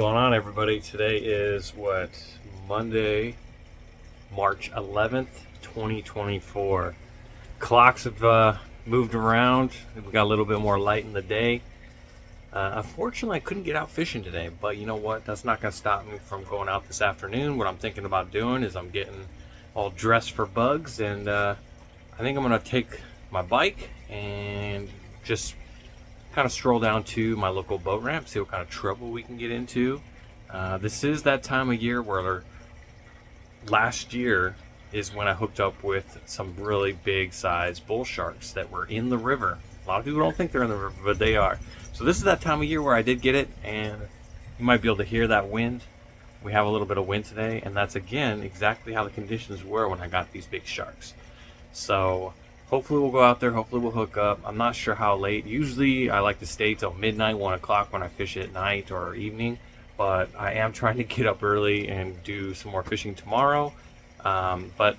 going on, everybody? Today is Monday, March 11th, 2024. Clocks have moved around. We got a little bit more light in the day. Unfortunately, I couldn't get out fishing today, but you know what? That's not going to stop me from going out this afternoon. What I'm thinking about doing is I'm getting all dressed for bugs, and I think I'm going to take my bike and just kind of stroll down to my local boat ramp, see what kind of trouble we can get into. This is that time of year where last year is when I hooked up with some really big size bull sharks that were in the river. A lot of people don't think they're in the river, but they are. So this is that time of year where I did get it, and you might be able to hear that wind. We have a little bit of wind today, and that's again exactly how the conditions were when I got these big sharks. So hopefully we'll go out there, hopefully we'll hook up. I'm not sure how late. Usually I like to stay till midnight, 1 o'clock when I fish at night or evening, but I am trying to get up early and do some more fishing tomorrow. But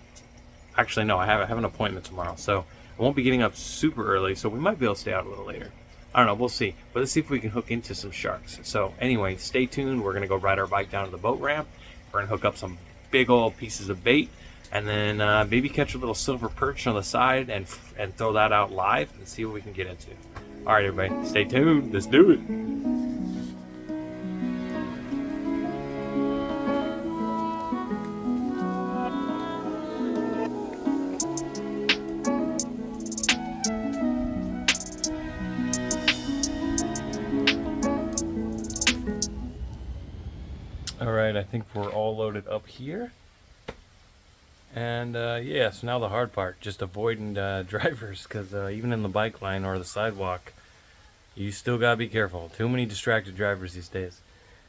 actually no, I have an appointment tomorrow, so I won't be getting up super early, so we might be able to stay out a little later. I don't know, we'll see. But let's see if we can hook into some sharks. So anyway, stay tuned. We're gonna go ride our bike down to the boat ramp. We're gonna hook up some big old pieces of bait, and then maybe catch a little silver perch on the side and throw that out live and see what we can get into. All right, everybody, stay tuned. Let's do it. All right, I think we're all loaded up here. And yeah, so now the hard part, just avoiding drivers, because even in the bike line or the sidewalk, you still gotta be careful. Too many distracted drivers these days.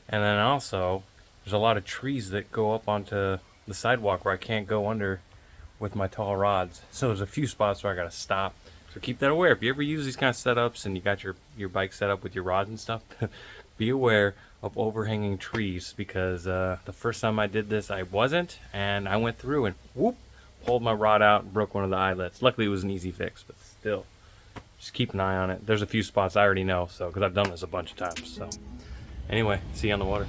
And then also, there's a lot of trees that go up onto the sidewalk where I can't go under with my tall rods. So there's a few spots where I gotta stop. So keep that aware. If you ever use these kind of setups and you got your bike set up with your rods and stuff, be aware of overhanging trees, because the first time I did this I wasn't, and I went through and whoop, pulled my rod out and broke one of the eyelets. Luckily it was an easy fix, but still, just keep an eye on it. There's a few spots I already know, so because I've done this a bunch of times. So anyway, see you on the water.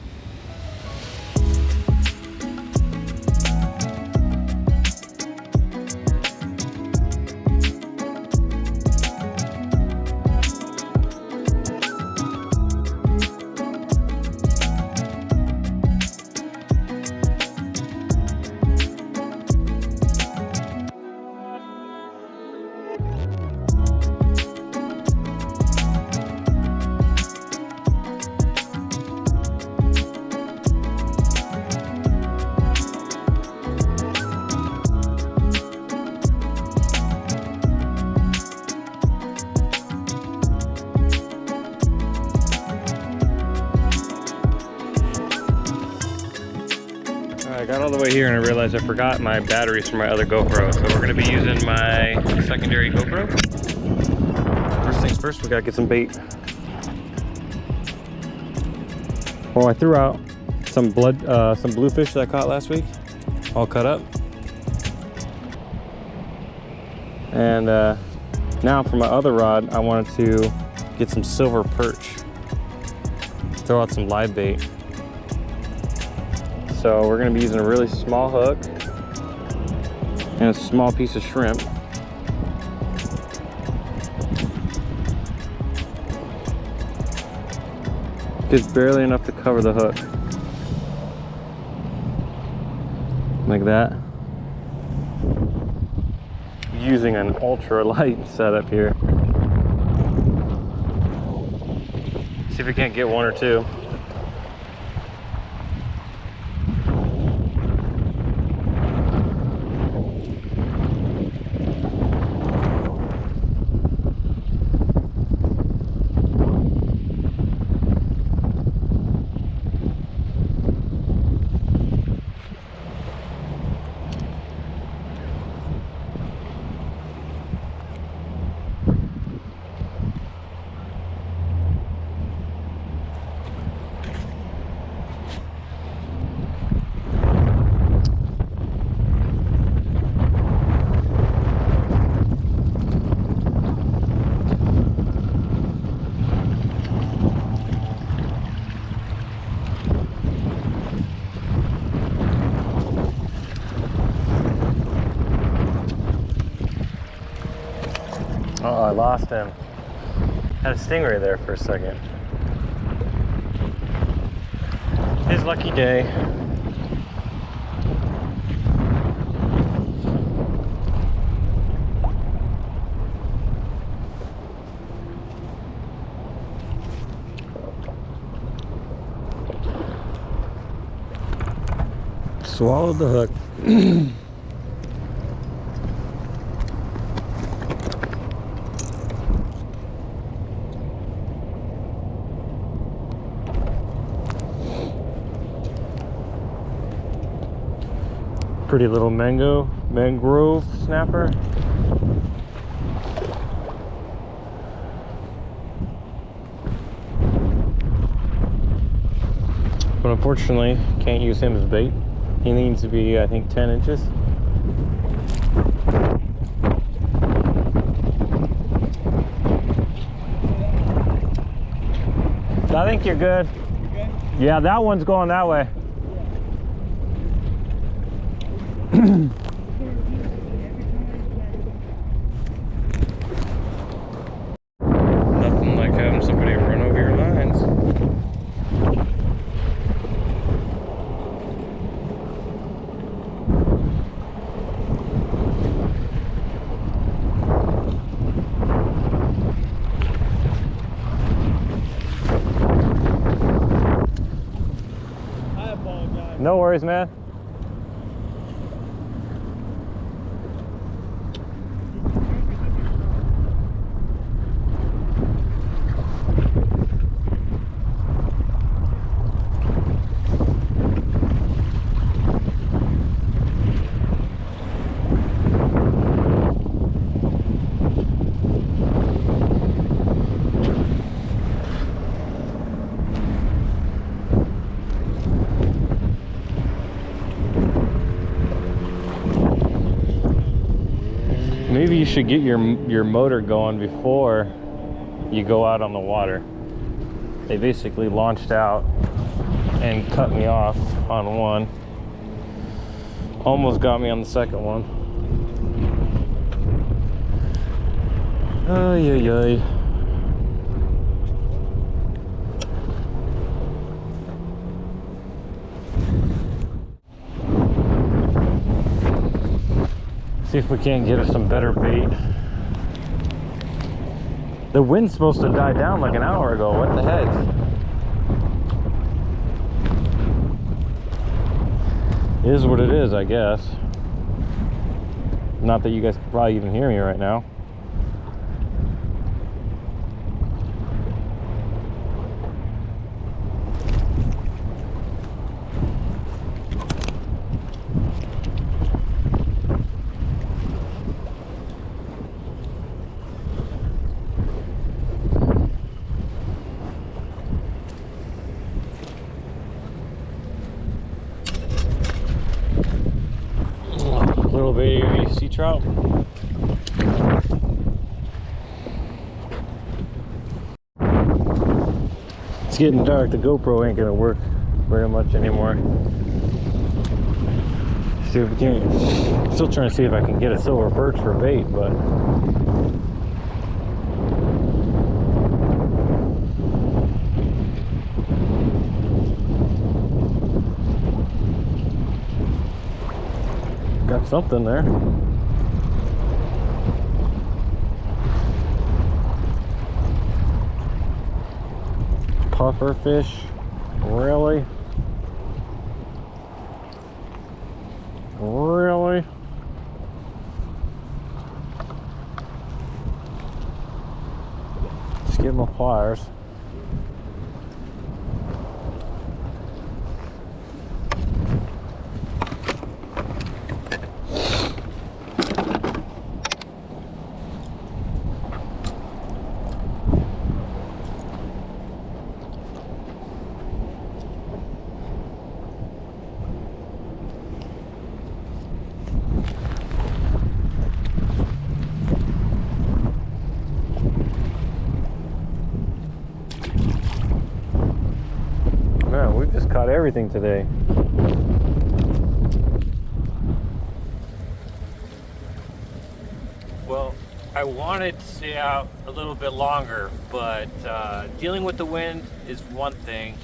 I got all the way here and I realized I forgot my batteries for my other GoPro, so we're going to be using my secondary GoPro. First things first, we got to get some bait. Well, I threw out some bluefish that I caught last week, all cut up. And now for my other rod, I wanted to get some silver perch. Throw out some live bait. So we're going to be using a really small hook and a small piece of shrimp. Just barely enough to cover the hook. Like that. Using an ultra light setup here. See if we can't get one or two. Oh, I lost him. Had a stingray there for a second. His lucky day. Swallowed the hook. Pretty little mangrove snapper. But unfortunately, can't use him as bait. He needs to be, I think, 10 inches. I think you're good. Yeah, that one's going that way. Nothing like having somebody run over your lines. I apologize. No worries, man. Maybe you should get your motor going before you go out on the water. They basically launched out and cut me off on one. Almost got me on the second one. Ay, ay, ay. See if we can't get us some better bait. The wind's supposed to die down like an hour ago. What the heck? It is what it is, I guess. Not that you guys can probably even hear me right now. Little baby sea trout. It's getting dark. The GoPro ain't gonna work very much anymore. See if we can. Still trying to see if I can get a silver perch for bait, but got something there. Pufferfish, really? Really? Let's get my pliers. Man, we've just caught everything today. Well, I wanted to stay out a little bit longer, but dealing with the wind is one thing,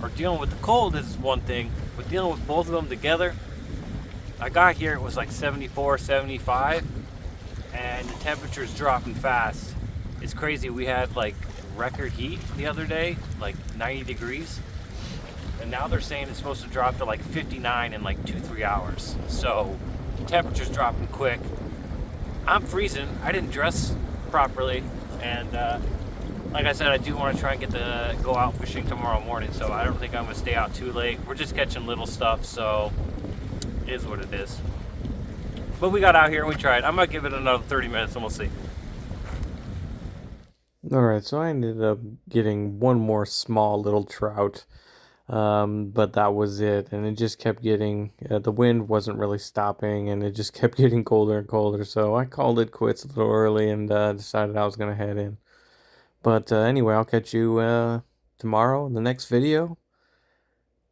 or dealing with the cold is one thing, but dealing with both of them together, I got here, it was like 74, 75, and the temperature's dropping fast. It's crazy. We had like record heat the other day, like 90 degrees, and now they're saying it's supposed to drop to like 59 in like 2-3 hours. So the temperature's dropping quick. I'm freezing. I didn't dress properly, and like I said, I do want to try and go out fishing tomorrow morning, so I don't think I'm gonna stay out too late. We're just catching little stuff, so it is what it is. But we got out here and we tried. I'm gonna give it another 30 minutes and we'll see. Alright, so I ended up getting one more small little trout, but that was it, and it just kept getting, the wind wasn't really stopping, and it just kept getting colder and colder, so I called it quits a little early and decided I was going to head in. But anyway, I'll catch you tomorrow in the next video.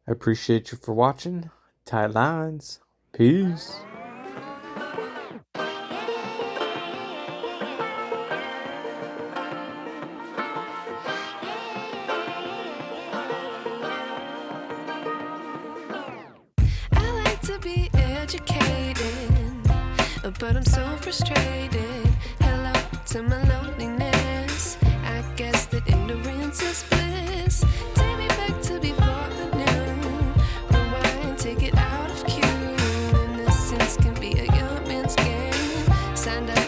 I appreciate you for watching. Tight lines. Peace. Be educated, but I'm so frustrated. Hello to my loneliness. I guess that ignorance is bliss. Take me back to before I knew. Rewind, take it out of cue. Innocence can be a young man's game. Signed up